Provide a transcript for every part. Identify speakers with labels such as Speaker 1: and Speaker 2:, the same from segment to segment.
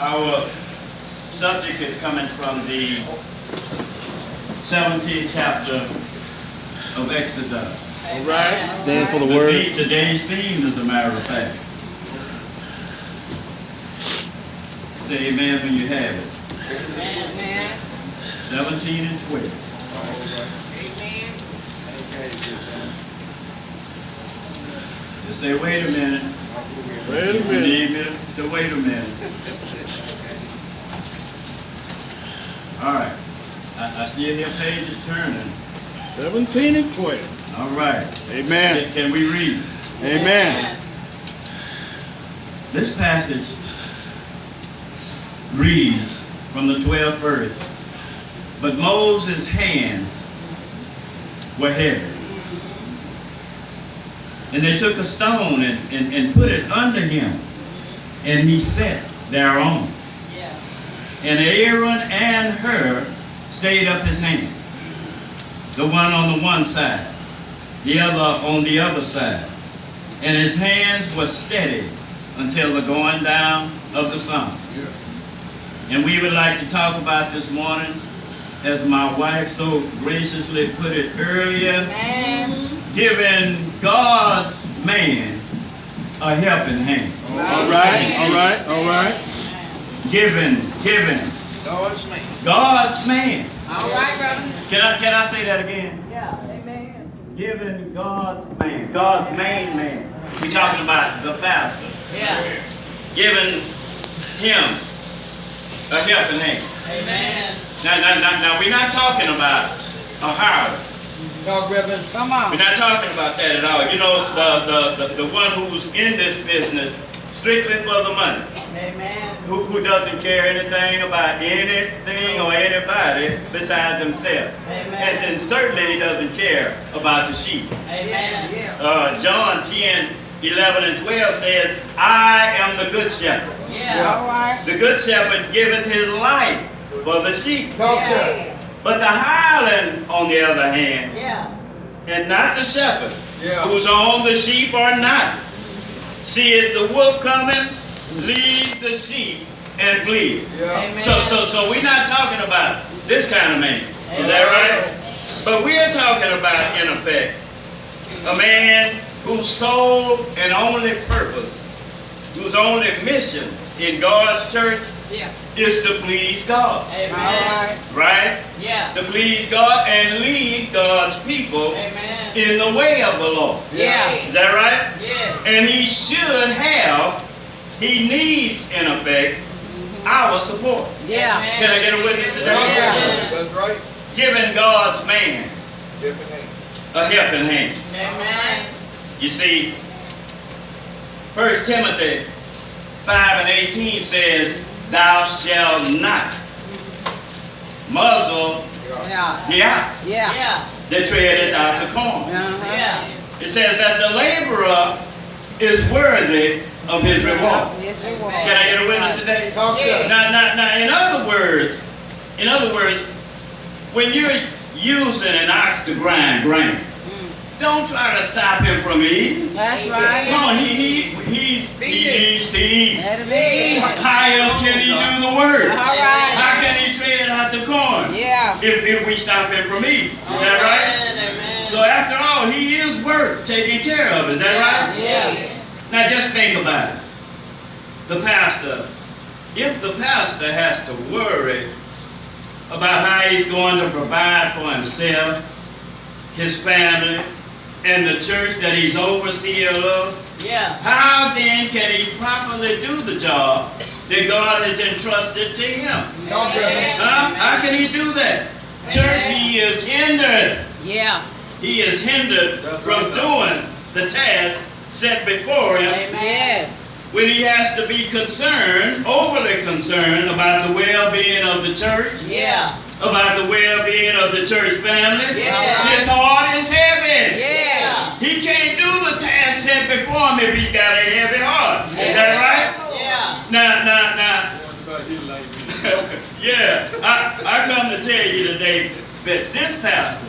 Speaker 1: Our subject is coming from the 17th chapter of Exodus.
Speaker 2: All right. Stand for the word.
Speaker 1: Today's theme, as a matter of fact. Say amen when you have it.
Speaker 3: Amen.
Speaker 1: 17 and 12.
Speaker 3: Amen.
Speaker 1: Just say, wait a minute.
Speaker 2: Wait a
Speaker 1: You
Speaker 2: minute.
Speaker 1: need me to wait a minute. All right. I see your page is turning.
Speaker 2: 17 and 12.
Speaker 1: All right.
Speaker 2: Amen.
Speaker 1: Can we read?
Speaker 2: Amen.
Speaker 1: This passage reads from the 12th verse. But Moses' hands were heavy. And they took a stone and put it under him. And he sat thereon. And Aaron and Hur stayed up his hand. The one on the one side, the other on the other side. And his hands were steady until the going down of the sun. And we would like to talk about this morning, as my wife so graciously put it earlier, giving God's man a helping hand.
Speaker 2: All right. All right. All right.
Speaker 1: Giving
Speaker 3: God's man.
Speaker 1: God's man.
Speaker 3: All right, brother.
Speaker 1: Can I say that again?
Speaker 3: Yeah. Amen.
Speaker 1: Giving God's man, God's main man. We're talking about the pastor.
Speaker 3: Yeah.
Speaker 1: Giving him a helping hand.
Speaker 3: Amen.
Speaker 1: Now, we're not talking about a hireling.
Speaker 3: Talk, Reverend. Come on.
Speaker 1: We're not talking about that at all. You know, the one who's in this business strictly for the money.
Speaker 3: Amen.
Speaker 1: Who doesn't care anything about anything or anybody besides himself.
Speaker 3: Amen.
Speaker 1: And certainly he doesn't care about the sheep.
Speaker 3: Amen.
Speaker 1: John 10, 11 and 12 says, I am the good shepherd.
Speaker 3: Yeah. All right.
Speaker 1: The good shepherd giveth his life for the sheep.
Speaker 3: Yeah.
Speaker 1: But the hireling, on the other hand,
Speaker 3: Yeah.
Speaker 1: and not the shepherd, who's on the sheep or not, seeth the wolf coming, leaves the sheep, and flees.
Speaker 3: Amen.
Speaker 1: So we're not talking about this kind of man. Is that right? But we're talking about, in effect, a man whose sole and only purpose, whose only mission in God's church is to please God.
Speaker 3: Amen.
Speaker 1: Right?
Speaker 3: Yeah.
Speaker 1: To please God and lead God's people
Speaker 3: Amen.
Speaker 1: in the way of the Lord.
Speaker 3: Yeah.
Speaker 1: Is that right?
Speaker 3: Yeah.
Speaker 1: And he needs, in effect, our support.
Speaker 3: Yeah.
Speaker 1: Can I get a witness to that?
Speaker 3: Yeah.
Speaker 4: That's right.
Speaker 1: Giving God's man
Speaker 4: Helping hand.
Speaker 1: a helping hand.
Speaker 3: Amen.
Speaker 1: You see, 1 Timothy 5 and 18 says, thou shalt not muzzle the ox
Speaker 3: Yeah. Yeah.
Speaker 1: that treadeth out the corn.
Speaker 3: Yeah.
Speaker 1: It says that the laborer is worthy of his reward. Can I get a witness today?
Speaker 4: Talk to us.
Speaker 1: Now, in other words, when you're using an ox to grind grain, don't try to stop him from eating.
Speaker 3: That's right.
Speaker 1: Come on, he needs to eat.
Speaker 3: Let him be.
Speaker 1: How else can he do the work?
Speaker 3: All right.
Speaker 1: How can he tread out the corn?
Speaker 3: Yeah.
Speaker 1: If we stop him from eating. Is that right?
Speaker 3: Amen.
Speaker 1: So after all, he is worth taking care of. Is that right?
Speaker 3: Yeah.
Speaker 1: Now just think about it. The pastor, if the pastor has to worry about how he's going to provide for himself, his family, and the church that he's overseer of, how then can he properly do the job that God has entrusted to him? How can he do that? Church, he is hindered.
Speaker 3: Yeah.
Speaker 1: He is hindered from doing the task set before him.
Speaker 3: Yes.
Speaker 1: When he has to be overly concerned about the well-being of the church,
Speaker 3: Yeah.
Speaker 1: about the well-being of the church family,
Speaker 3: Yeah.
Speaker 1: his heart is heavy.
Speaker 3: Yeah.
Speaker 1: He can't do the task set before him if he's got a heavy heart. Is that right?
Speaker 3: Yeah.
Speaker 1: Now, yeah, I come to tell you today that this pastor,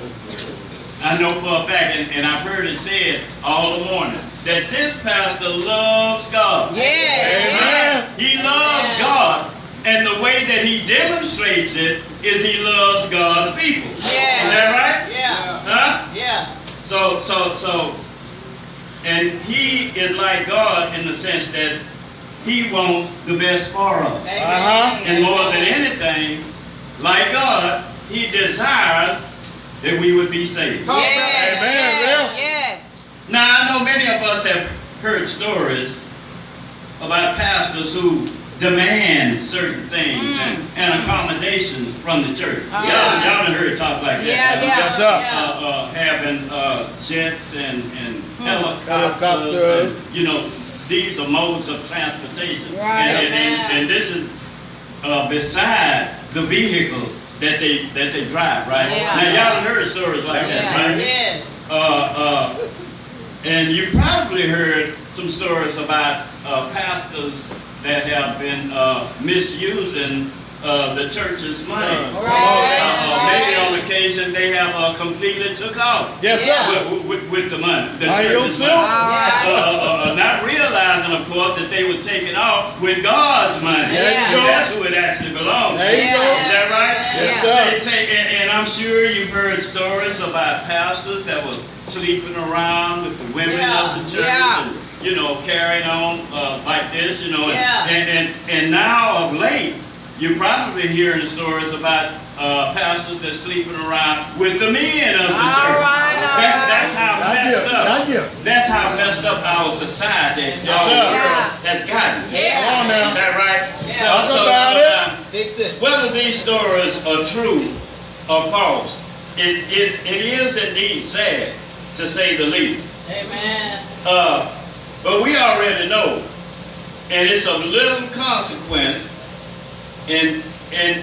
Speaker 1: I know for a fact, and I've heard it said all the morning, that this pastor loves God.
Speaker 3: Yeah.
Speaker 1: He loves God that he demonstrates it is he loves God's people.
Speaker 3: Yeah.
Speaker 1: Is that right?
Speaker 3: Yeah.
Speaker 1: Huh?
Speaker 3: Yeah.
Speaker 1: So, and he is like God in the sense that he wants the best for us. And more than anything, like God, he desires that we would be saved.
Speaker 3: Yes.
Speaker 2: Amen.
Speaker 3: Yes.
Speaker 1: Now, I know many of us have heard stories about pastors who demand certain things and accommodations from the church. Y'all done heard talk like that.
Speaker 3: Yeah,
Speaker 2: Yes, sir.
Speaker 1: Having jets and
Speaker 2: Helicopters.
Speaker 1: helicopters. And, you know, these are modes of transportation.
Speaker 3: Right.
Speaker 1: And this is beside the vehicle that they drive, right?
Speaker 3: Yeah.
Speaker 1: Now, y'all done heard stories like that, right?
Speaker 3: Yes.
Speaker 1: And you probably heard some stories about pastors that have been misusing the church's money. Maybe on occasion they have completely took off
Speaker 2: Yes, sir.
Speaker 1: with the money. The
Speaker 2: I
Speaker 1: church's
Speaker 2: too.
Speaker 1: money. Not realizing, of course, that they were taking off with God's money.
Speaker 2: There you go.
Speaker 1: That's who it actually belongs to.
Speaker 2: There you go.
Speaker 1: Is that right?
Speaker 2: Yes,
Speaker 3: Yeah.
Speaker 2: sir.
Speaker 1: And I'm sure you've heard stories about pastors that were sleeping around with the women of the church, and, you know, carrying on like this, you know. And now of late, you're probably hearing stories about pastors that sleeping around with the men of the church. That's how messed up.
Speaker 2: Not you.
Speaker 1: That's how messed up our society,
Speaker 2: Yes,
Speaker 1: our
Speaker 2: sir.
Speaker 1: world has gotten.
Speaker 2: Come on now.
Speaker 1: Is that right?
Speaker 2: Talk about it.
Speaker 1: Now,
Speaker 4: Fix it.
Speaker 1: whether these stories are true or false, it is indeed sad, to say the least.
Speaker 3: Amen.
Speaker 1: But we already know, and it's of little consequence, and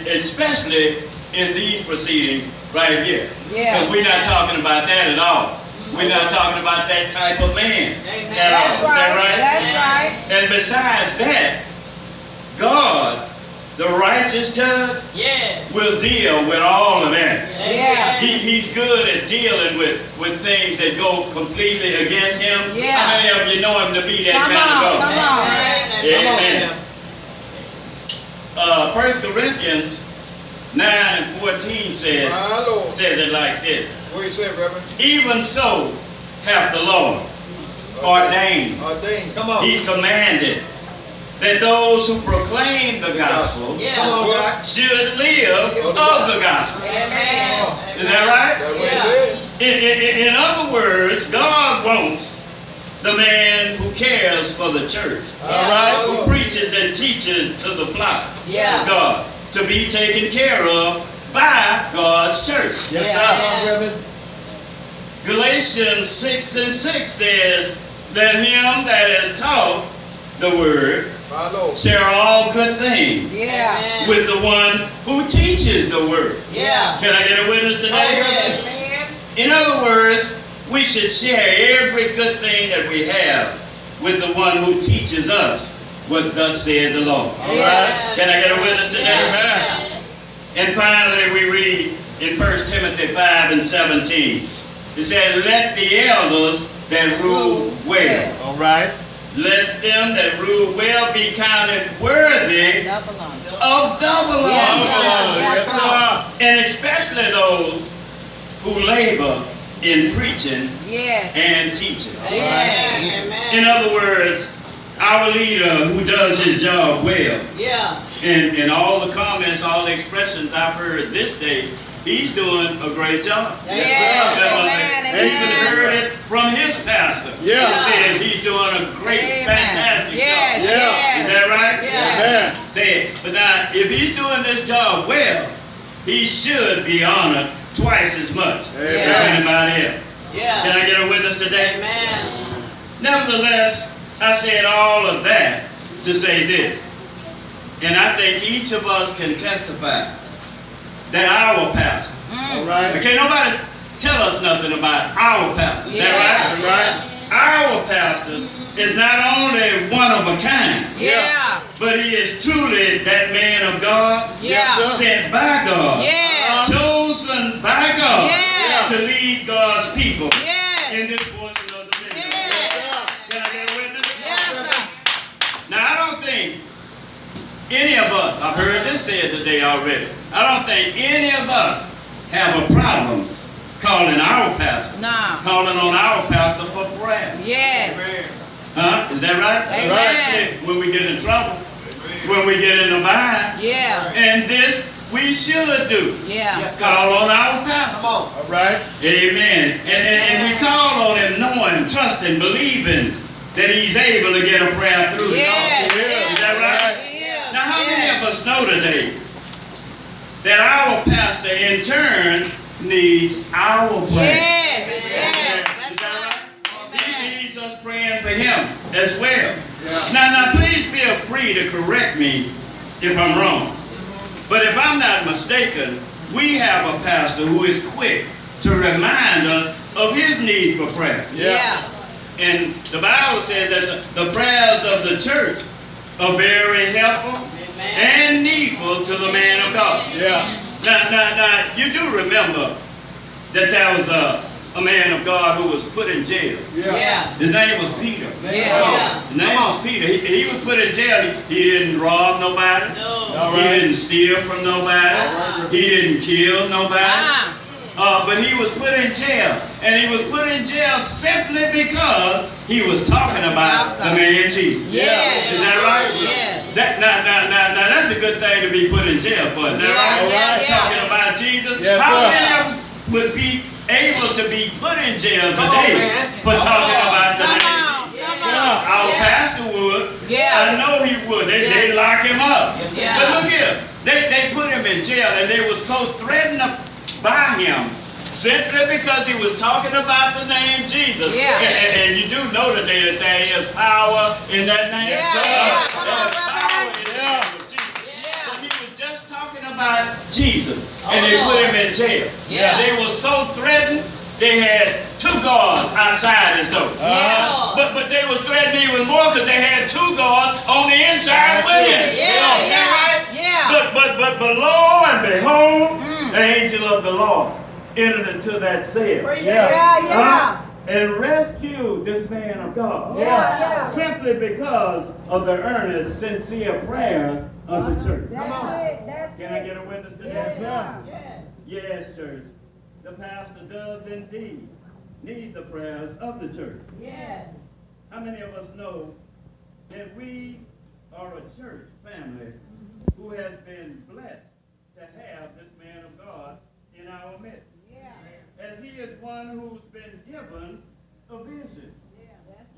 Speaker 1: especially in these proceedings right here.
Speaker 3: Yeah.
Speaker 1: Because we're not talking about that at all. We're not talking about that type of man
Speaker 3: Amen.
Speaker 1: at all. Is that right?
Speaker 3: That's right.
Speaker 1: And besides that, God, the righteous judge,
Speaker 3: Yes.
Speaker 1: will deal with all of that.
Speaker 3: Yeah.
Speaker 1: He's good at dealing with things that go completely against him.
Speaker 3: Yeah.
Speaker 1: How many of you know him to be that
Speaker 3: Come
Speaker 1: kind of
Speaker 3: on.
Speaker 1: God?
Speaker 3: Come on.
Speaker 1: Amen. 1 Corinthians 9 and 14 says
Speaker 4: My Lord.
Speaker 1: it like this.
Speaker 4: What you say, Reverend?
Speaker 1: Even so hath the Lord ordained,
Speaker 4: Ordained. Come on.
Speaker 1: he commanded, that those who proclaim the gospel
Speaker 3: Yeah.
Speaker 4: Come on, Doc.
Speaker 1: should live of the gospel.
Speaker 3: Amen.
Speaker 1: Is that right?
Speaker 4: That's what
Speaker 3: Yeah.
Speaker 4: he said.
Speaker 1: In other words, God wants the man who cares for the church,
Speaker 2: All right.
Speaker 1: who preaches and teaches to the flock
Speaker 3: Yeah.
Speaker 1: of God, to be taken care of by God's church.
Speaker 2: Yes,
Speaker 3: Yeah.
Speaker 2: sir.
Speaker 4: Come on, Reverend.
Speaker 1: Galatians 6 and 6 says, let him that is taught the word
Speaker 4: My Lord.
Speaker 1: share all good things
Speaker 3: Yeah.
Speaker 1: with the one who teaches the word.
Speaker 3: Yeah.
Speaker 1: Can I get a witness today?
Speaker 3: Amen.
Speaker 1: In other words, we should share every good thing that we have with the one who teaches us what thus said the Lord.
Speaker 2: All right.
Speaker 1: Can I get a witness today?
Speaker 2: Amen.
Speaker 1: And finally, we read in 1 Timothy 5 and 17. It says, let the elders that rule well,
Speaker 2: All right.
Speaker 1: let them that rule well be counted worthy
Speaker 3: Double on.
Speaker 1: of double
Speaker 3: Yes,
Speaker 1: honor.
Speaker 2: Yes, sir.
Speaker 1: And especially those who labor in preaching
Speaker 3: Yes.
Speaker 1: and teaching.
Speaker 3: Yes.
Speaker 1: In
Speaker 3: Amen.
Speaker 1: other words, our leader who does his job well,
Speaker 3: Yeah.
Speaker 1: and all the comments, all the expressions I've heard this day, he's doing a great job.
Speaker 3: Yes.
Speaker 1: He
Speaker 3: Amen.
Speaker 1: should have heard it from his pastor.
Speaker 2: Yeah.
Speaker 1: He says he's doing a great, fantastic
Speaker 3: Yes.
Speaker 1: job.
Speaker 2: Yeah.
Speaker 1: Is that right?
Speaker 3: Yeah.
Speaker 2: Amen.
Speaker 1: Say it. But now, if he's doing this job well, he should be honored twice as much
Speaker 2: Amen.
Speaker 1: as anybody else.
Speaker 3: Yeah.
Speaker 1: Can I get a witness today?
Speaker 3: Amen.
Speaker 1: Nevertheless, I said all of that to say this. And I think each of us can testify that our pastor,
Speaker 2: All right.
Speaker 1: but can't nobody tell us nothing about our pastor. Is
Speaker 2: All
Speaker 1: that
Speaker 2: right.
Speaker 1: right? Our pastor is not only one of a kind,
Speaker 3: Yeah.
Speaker 1: but he is truly that man of God,
Speaker 3: Yeah.
Speaker 1: sent by God,
Speaker 3: Yes.
Speaker 1: chosen by God
Speaker 3: Yes.
Speaker 1: to lead God's people
Speaker 3: Yes.
Speaker 1: in this portion of the ministry.
Speaker 3: Yes.
Speaker 1: Can I get a witness?
Speaker 3: Yes, sir.
Speaker 1: Now, I don't think any of us, I've heard this said today already, I don't think any of us have a problem calling our pastor, calling on our pastor for prayer.
Speaker 3: Yes.
Speaker 1: Huh? Is that right?
Speaker 3: Amen.
Speaker 1: When we get in trouble, when we get in the bind,
Speaker 3: Yeah.
Speaker 1: and this we should do.
Speaker 3: Yeah.
Speaker 1: Call on our pastor.
Speaker 2: Come on. All right.
Speaker 1: Amen. And we call on him knowing, trusting, believing that he's able to get a prayer through.
Speaker 3: Yes.
Speaker 1: Is that right?
Speaker 3: Yes.
Speaker 1: Now, how many of us know today that our pastor in turn needs our prayer?
Speaker 3: Yes. Yes.
Speaker 1: Is
Speaker 3: That's
Speaker 1: that
Speaker 3: right.
Speaker 1: right? He needs us praying for him as well.
Speaker 2: Yeah.
Speaker 1: Now, please feel free to correct me if I'm wrong. But if I'm not mistaken, we have a pastor who is quick to remind us of his need for prayer.
Speaker 3: Yeah.
Speaker 1: And the Bible says that the prayers of the church are very helpful and needful to the man of God.
Speaker 2: Yeah.
Speaker 1: Now, you do remember that there was a man of God who was put in jail.
Speaker 3: Yeah.
Speaker 1: His name was Peter.
Speaker 3: Yeah.
Speaker 1: His name was Peter. He was put in jail. He didn't rob nobody.
Speaker 2: All
Speaker 1: He
Speaker 2: right.
Speaker 1: didn't steal from nobody. He didn't kill nobody. But he was put in jail. And he was put in jail simply because he was talking about the man Jesus.
Speaker 3: Yeah.
Speaker 1: Is that right?
Speaker 3: Yeah.
Speaker 1: Now, that's a good thing to be put in jail for. Is that right?
Speaker 3: Yeah.
Speaker 1: Talking about Jesus.
Speaker 2: Yes,
Speaker 1: How
Speaker 2: sir.
Speaker 1: many of us would be able to be put in jail today for talking about the man Jesus? Our pastor would.
Speaker 3: Yeah.
Speaker 1: I know he would. They lock him up.
Speaker 3: Yeah.
Speaker 1: But look here. They put him in jail and they were so threatened by him simply because he was talking about the name Jesus.
Speaker 3: Yeah.
Speaker 1: And you do know today that there is power in that name.
Speaker 3: Yeah.
Speaker 1: There's
Speaker 3: Come on,
Speaker 1: power in the
Speaker 2: Yeah.
Speaker 1: name of Jesus. But he was just talking about Jesus. And they put him in jail.
Speaker 3: Yeah.
Speaker 1: They were so threatened, they had 2 guards outside his door.
Speaker 3: Yeah.
Speaker 1: But they were threatened even more because they had 2 guards on the inside with him.
Speaker 3: Yeah.
Speaker 1: Is that right?
Speaker 3: Yeah.
Speaker 1: But lo and behold, the angel of the Lord entered into that cell.
Speaker 3: Yeah.
Speaker 1: And rescued this man of God.
Speaker 3: Yeah.
Speaker 1: Simply because of the earnest, sincere prayers of the church.
Speaker 3: That's it. That's
Speaker 1: Can I get a witness to that?
Speaker 3: Yeah.
Speaker 1: Yes, church. The pastor does indeed need the prayers of the church.
Speaker 3: Yes.
Speaker 1: How many of us know that we are a church family who has been blessed to have this man of God in our midst?
Speaker 3: Yeah.
Speaker 1: As he is one who's been given a vision.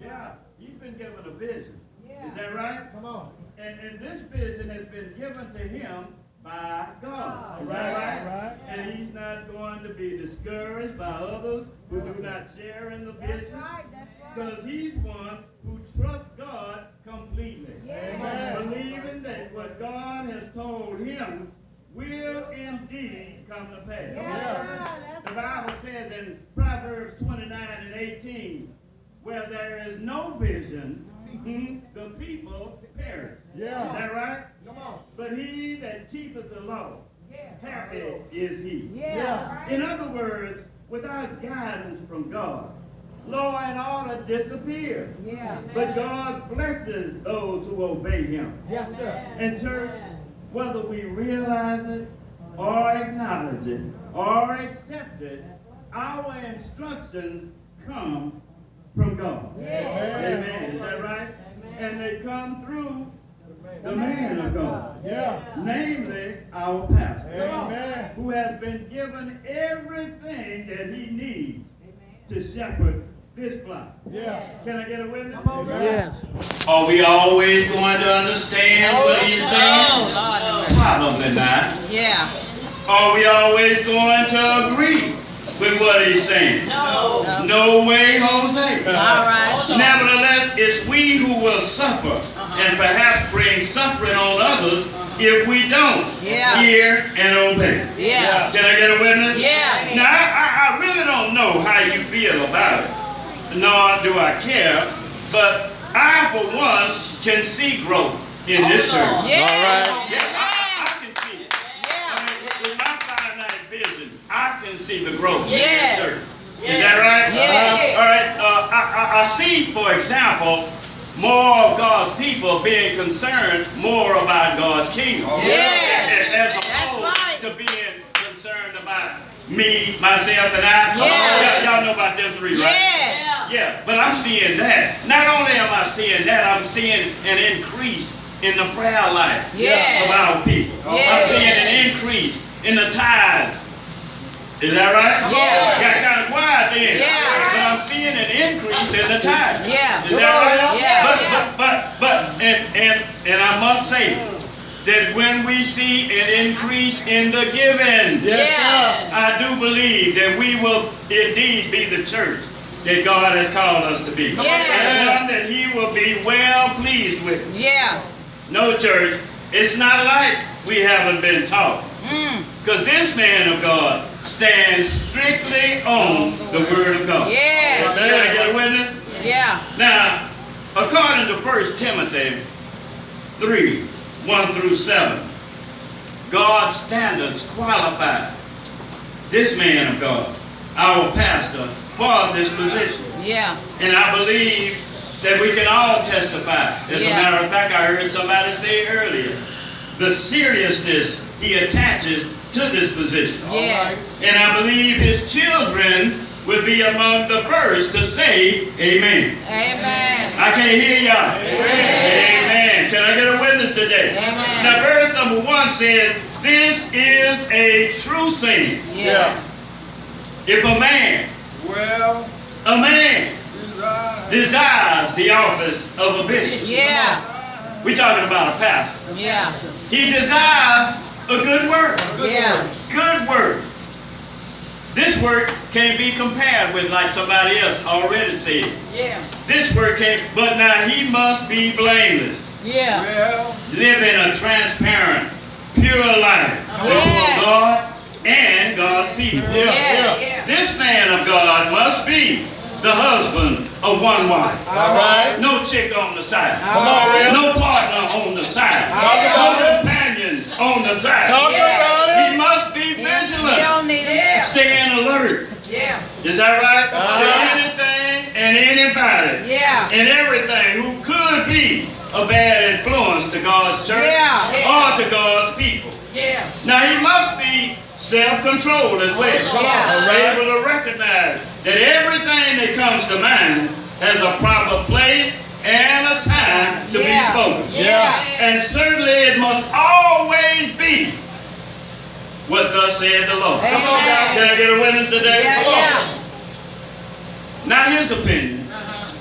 Speaker 1: Yeah, he's been given a vision. Is that right?
Speaker 2: Come on.
Speaker 1: And this vision has been given to him by God. Is that
Speaker 2: Right.
Speaker 1: right? And he's not going to be discouraged by others who do not share in the vision.
Speaker 3: That's right.
Speaker 1: Because he's one who trusts God completely.
Speaker 2: Amen.
Speaker 1: Believing that what God has told him will indeed come to pass. The Bible says in Proverbs 29:18, where there is no vision, the people perish.
Speaker 2: Yeah.
Speaker 1: Is that right?
Speaker 2: Come on.
Speaker 1: But he that keepeth the law, happy is he.
Speaker 2: Yeah.
Speaker 1: In other words, without guidance from God, law and order disappear.
Speaker 3: Yeah.
Speaker 1: But God blesses those who obey him.
Speaker 2: Yes, sir.
Speaker 1: And church, whether we realize it or acknowledge it or accept it, our instructions come from God. Amen. Is that right? And they come through the man of God.
Speaker 2: Yeah.
Speaker 1: Namely, our pastor.
Speaker 2: Amen.
Speaker 1: Who has been given everything that he needs to shepherd this flock.
Speaker 2: Yeah.
Speaker 1: Can I get a witness?
Speaker 2: Yes.
Speaker 1: Are we always going to understand what he's saying?
Speaker 3: Lord.
Speaker 1: Probably not.
Speaker 3: Yeah.
Speaker 1: Are we always going to agree with what he's saying?
Speaker 3: No.
Speaker 1: No way, Jose.
Speaker 3: All right.
Speaker 1: Nevertheless, it's we who will suffer and perhaps bring suffering on others if we don't hear and obey.
Speaker 3: Yeah.
Speaker 1: Can I get a witness?
Speaker 3: Yeah.
Speaker 1: Now, I really don't know how you feel about it, nor do I care, but I, for one, can see growth in this church.
Speaker 3: Yeah.
Speaker 2: All right.
Speaker 1: Yeah, I can see it. I mean, with my finite vision, I can see the growth in this church. Is that right?
Speaker 3: Yeah.
Speaker 1: All right. I see, for example, more of God's people being concerned more about God's kingdom. As opposed to being concerned about me, myself, and I. Y'all know about them three, right? Yeah, but I'm seeing that. Not only am I seeing that, I'm seeing an increase in the prayer life of our people. I'm seeing an increase in the tithes. Is that right? Got kind of quiet then. But I'm seeing an increase in the tithes. Is that right? But I must say that when we see an increase in the giving, I do believe that we will indeed be the church that God has called us to be. And one that He will be well pleased with. No, church, it's not like we haven't been taught. Because this man of God stands strictly on the Word of God. Can I get a witness? Now, according to 1 Timothy 3, 1 through 7, God's standards qualify this man of God, our pastor, for this position. And I believe that we can all testify. As a matter of fact, I heard somebody say earlier, the seriousness he attaches to this position. And I believe his children will be among the first to say amen. I can't hear y'all. Amen. Can I get a witness today? Now verse number 1 says, this is a true saying. If a man desires the office of a bishop. We're talking about a pastor. He desires a good word. Good word. This word can't be compared with like somebody else already said. This word can't, but now he must be blameless. Living a transparent, pure life before God and God's people. This man of God must be the husband of one wife. No chick on the side. No partner on the side. No companion on the side. He must be vigilant. Staying alert. Is that right? To anything and anybody and everything who could be a bad influence to God's church or to God's people. Now he must be self-controlled as well. Able to recognize that everything that comes to mind has a proper place and a time to be spoken. And certainly it must always be what thus said the Lord. Can I get a witness today? Not his opinion.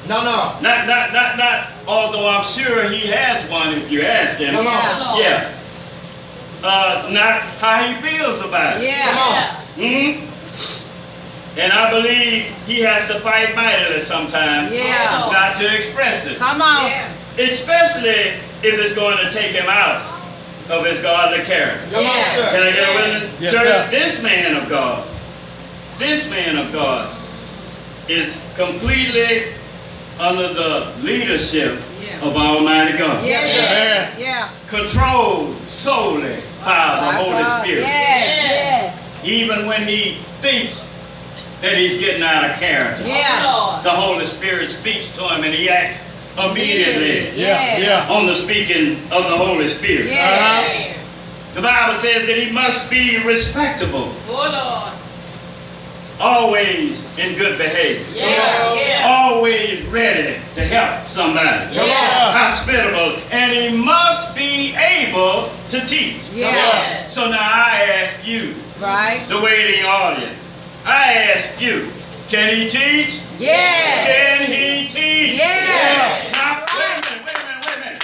Speaker 1: Not, although I'm sure he has one if you ask him. Not how he feels about it. And I believe he has to fight mightily sometimes not to express it. Especially if it's going to take him out of his godly character. Can I get a witness? Church, this man of God is completely under the leadership of Almighty God. Controlled solely by the Holy Spirit. Even when he thinks that he's getting out of character, the Holy Spirit speaks to him and he acts immediately on the speaking of the Holy Spirit. The Bible says that he must be respectable. Always in good behavior. Always ready to help somebody. Hospitable. And he must be able to teach. So now I ask you, the waiting audience, I ask you, can he teach? Can he teach? Now, wait a minute.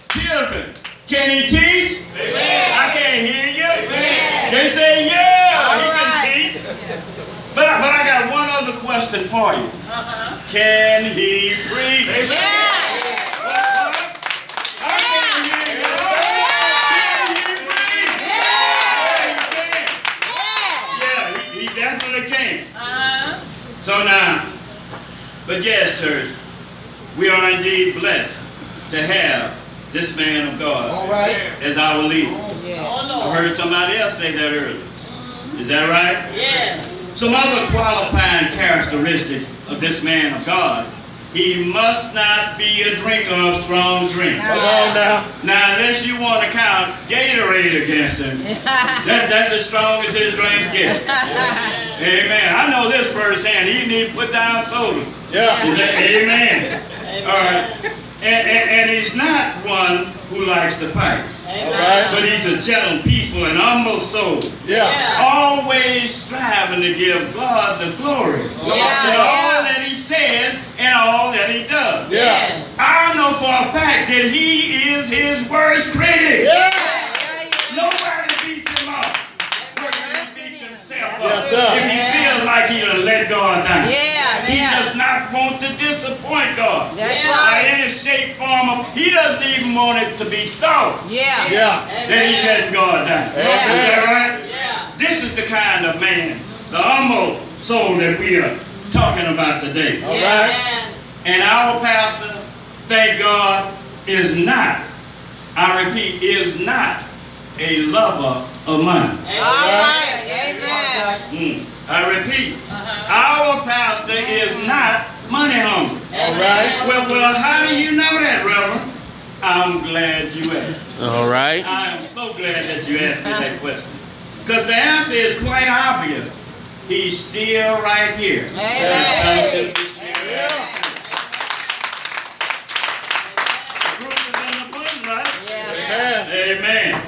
Speaker 1: Children, can he teach? I can't hear you. They say, he can teach. But I got one other question for you. Can he preach? He definitely can. So now, but yes, church, we are indeed blessed to have this man of God as our leader. I heard somebody else say that earlier. Is that right? Some other qualifying characteristics of this man of God. he must not be a drinker of strong drink.
Speaker 2: Come on now.
Speaker 1: Now, unless you want to count Gatorade against him, that's as strong as his drinks get. Amen. I know this firsthand. He need to put down sodas.
Speaker 2: Yeah.
Speaker 1: Amen. All right. And he's not one who likes to fight.
Speaker 2: All right.
Speaker 1: But he's a gentle, peaceful, and humble soul.
Speaker 2: Yeah.
Speaker 1: Always striving to give God the glory. In all that he says and all that he does.
Speaker 2: Yeah.
Speaker 1: I know for a fact that he is his worst critic.
Speaker 2: Yeah.
Speaker 1: Nobody beats him up. Worse than he beats himself up.
Speaker 2: Yes, sir.
Speaker 1: If he feels like he done let God down. He
Speaker 3: Yeah.
Speaker 1: does not want to disappoint God.
Speaker 3: That's
Speaker 1: By
Speaker 3: right.
Speaker 1: any shape, form, he doesn't even want it to be thought
Speaker 3: Yeah.
Speaker 2: Yeah.
Speaker 1: that he's letting God down.
Speaker 2: Amen.
Speaker 1: Is that right? This is the kind of man, the humble soul that we are talking about today.
Speaker 2: All right.
Speaker 1: And our pastor, thank God, is not, I repeat, is not a lover of money.
Speaker 3: All right. Amen.
Speaker 1: I repeat, our pastor is not money hungry.
Speaker 2: All right.
Speaker 1: Well, how do you know that, Reverend? I'm glad you asked.
Speaker 2: All right.
Speaker 1: I am so glad that you asked me that question. Because the answer is quite obvious. He's still right here.
Speaker 3: Amen.
Speaker 1: The proof is in the pudding, right?
Speaker 2: Amen.
Speaker 1: Amen.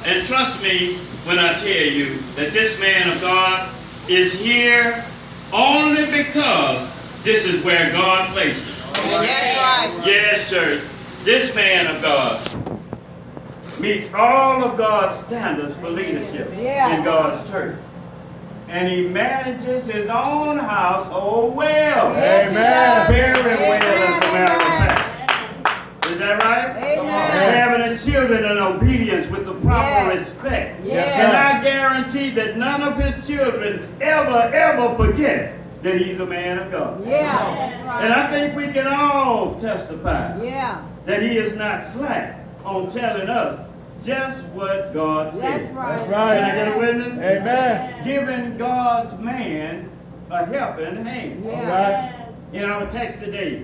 Speaker 1: And trust me when I tell you that this man of God is here only because this is where God placed him.
Speaker 3: That's right.
Speaker 1: Yes, church. This man of God meets all of God's standards for leadership in God's church. And he manages his own household well.
Speaker 2: Amen.
Speaker 1: Very well, as a matter of fact. Is that right?
Speaker 3: Amen.
Speaker 1: Having his children in obedience with the proper
Speaker 3: Yes.
Speaker 1: respect.
Speaker 3: Yes.
Speaker 1: And I guarantee that none of his children ever forget that he's a man of God.
Speaker 3: Yeah.
Speaker 1: And I think we can all testify
Speaker 3: Yeah.
Speaker 1: that he is not slack on telling us just what God said.
Speaker 3: That's right.
Speaker 2: That's right.
Speaker 1: Can I get a witness?
Speaker 2: Amen.
Speaker 1: Giving God's man a helping hand.
Speaker 2: All
Speaker 3: Yeah.
Speaker 2: right.
Speaker 1: In our text today,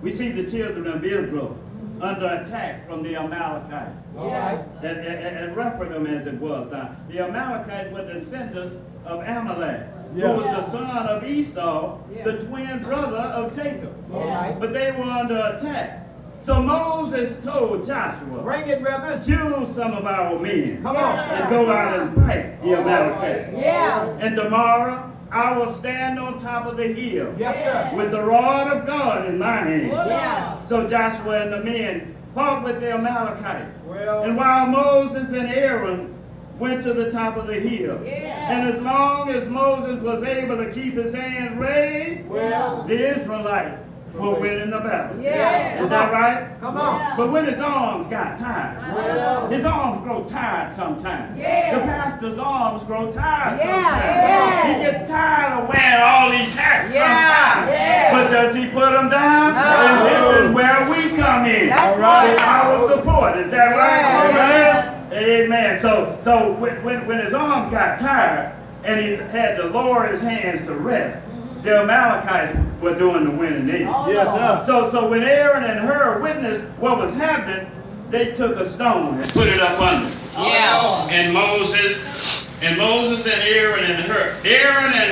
Speaker 1: we see the children of Israel under attack from the Amalekites.
Speaker 2: All right.
Speaker 1: And Rephaim as it was. Now, the Amalekites were descendants of Amalek,
Speaker 2: Yeah.
Speaker 1: who was the son of Esau, the twin brother of Jacob.
Speaker 2: All right.
Speaker 1: But they were under attack. So Moses told Joshua,
Speaker 2: Bring it, Reverend.
Speaker 1: choose some of our men
Speaker 2: Come on.
Speaker 1: and go out and fight the Amalekites.
Speaker 3: Yeah.
Speaker 1: And tomorrow I will stand on top of the hill
Speaker 2: Yes, sir.
Speaker 1: with the rod of God in my hand.
Speaker 3: Yeah.
Speaker 1: So Joshua and the men fought with the Amalekites.
Speaker 2: Well.
Speaker 1: And while Moses and Aaron went to the top of the hill, and as long as Moses was able to keep his hands raised,
Speaker 2: Well.
Speaker 1: the Israelites were winning the battle.
Speaker 3: Yeah.
Speaker 1: Is that right?
Speaker 2: Come on.
Speaker 1: But when his arms got tired,
Speaker 2: Well.
Speaker 1: his arms grow tired sometimes.
Speaker 3: Yeah.
Speaker 1: The pastor's arms grow tired
Speaker 3: Yeah,
Speaker 1: sometimes.
Speaker 3: yeah.
Speaker 1: He gets tired of wearing all these hats
Speaker 3: Yeah,
Speaker 1: sometimes.
Speaker 3: yeah.
Speaker 1: But does he put them down?
Speaker 3: No.
Speaker 1: And this is where we come in.
Speaker 3: That's
Speaker 1: With
Speaker 3: right.
Speaker 1: our support. Is that right?
Speaker 3: Yeah.
Speaker 1: Amen. So when his arms got tired and he had to lower his hands to rest, the Amalekites were doing the winning then.
Speaker 2: Yes, sir.
Speaker 1: So when Aaron and Hur witnessed what was happening, they took a stone and put it up under.
Speaker 3: Yeah.
Speaker 1: And Moses and Aaron and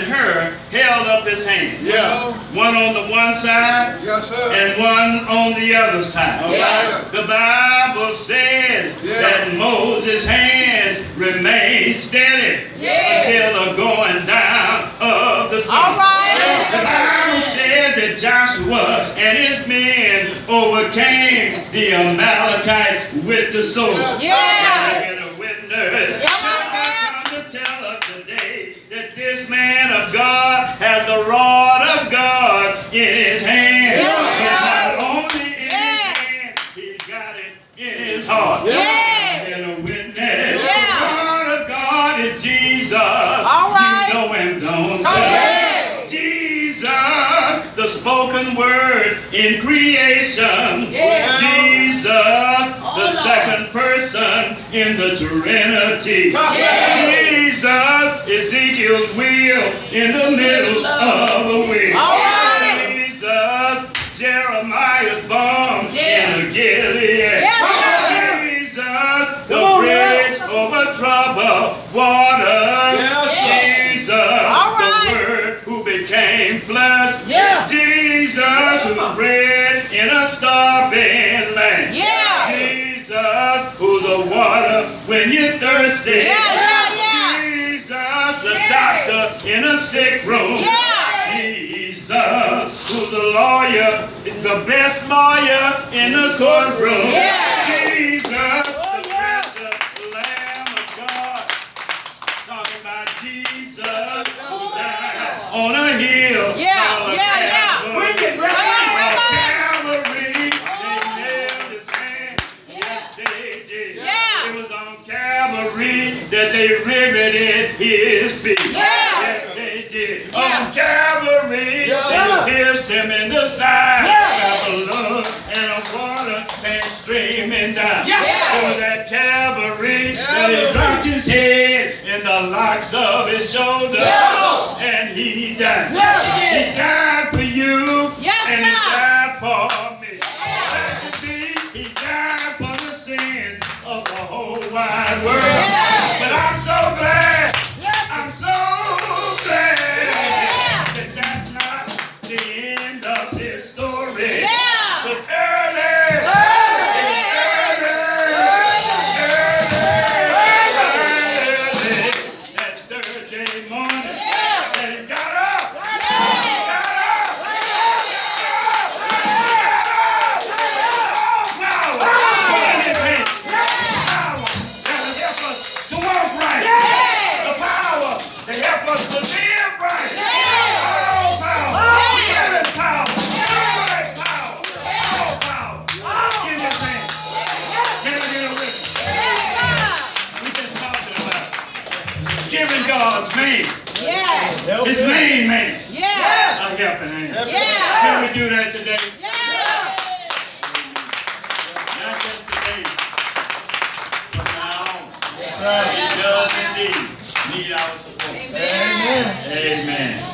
Speaker 1: Hur held up his hand.
Speaker 2: Yeah.
Speaker 1: One on the one side
Speaker 4: Yes, sir.
Speaker 1: and one on the other side.
Speaker 3: Yeah.
Speaker 1: The Bible says that Moses' hands remained steady until the going down of the sun.
Speaker 3: All right.
Speaker 1: The Bible says that Joshua and his men overcame the Amalekites with the sword.
Speaker 3: Yeah.
Speaker 1: Can I get a witness?
Speaker 3: Come on, man.
Speaker 1: Come to tell us today that this man of God has the rod of God in his hand.
Speaker 3: Yes, he
Speaker 1: And
Speaker 3: does.
Speaker 1: not only in his hand, he's got it in his heart.
Speaker 3: Yeah.
Speaker 1: And a witness.
Speaker 3: Yeah.
Speaker 1: The word of God is Jesus.
Speaker 3: All right.
Speaker 1: You know him, don't you?
Speaker 3: Okay.
Speaker 1: Jesus, the spoken word in creation.
Speaker 3: Yeah.
Speaker 1: Jesus, the second person in the Trinity. Jesus, Ezekiel's wheel in the middle of a wheel.
Speaker 3: All right.
Speaker 1: Jesus, Jeremiah's bomb in the Gilead. Jesus, the bridge over troubled waters. Jesus, the Word who became flesh. Jesus, who's bread in a starving land. Jesus, who's the water when you're thirsty. Jesus, the doctor in a sick room. Jesus, who's the lawyer, the best lawyer in the courtroom. Jesus, the precious Lamb of God. Talking about Jesus who died on a hill.
Speaker 2: Bring it, brother.
Speaker 1: Calvary, they nailed his hand. Yes, they did. It was on Calvary that they riveted his feet. Yes, they did. On Calvary, they pierced him in the side. The blood and the water came streaming down. It was at Calvary that he dropped his head in the locks of his shoulder. And he died. He died for you. And he died for me. He died for the sins of the whole wide world. But I'm so glad. I'm so glad that that's not the end of his story. But early, that Thursday morning, that he got up. God's man. His main man. A helping hand. Can we do that today? Not just today, but now on. He does indeed need our support. Amen.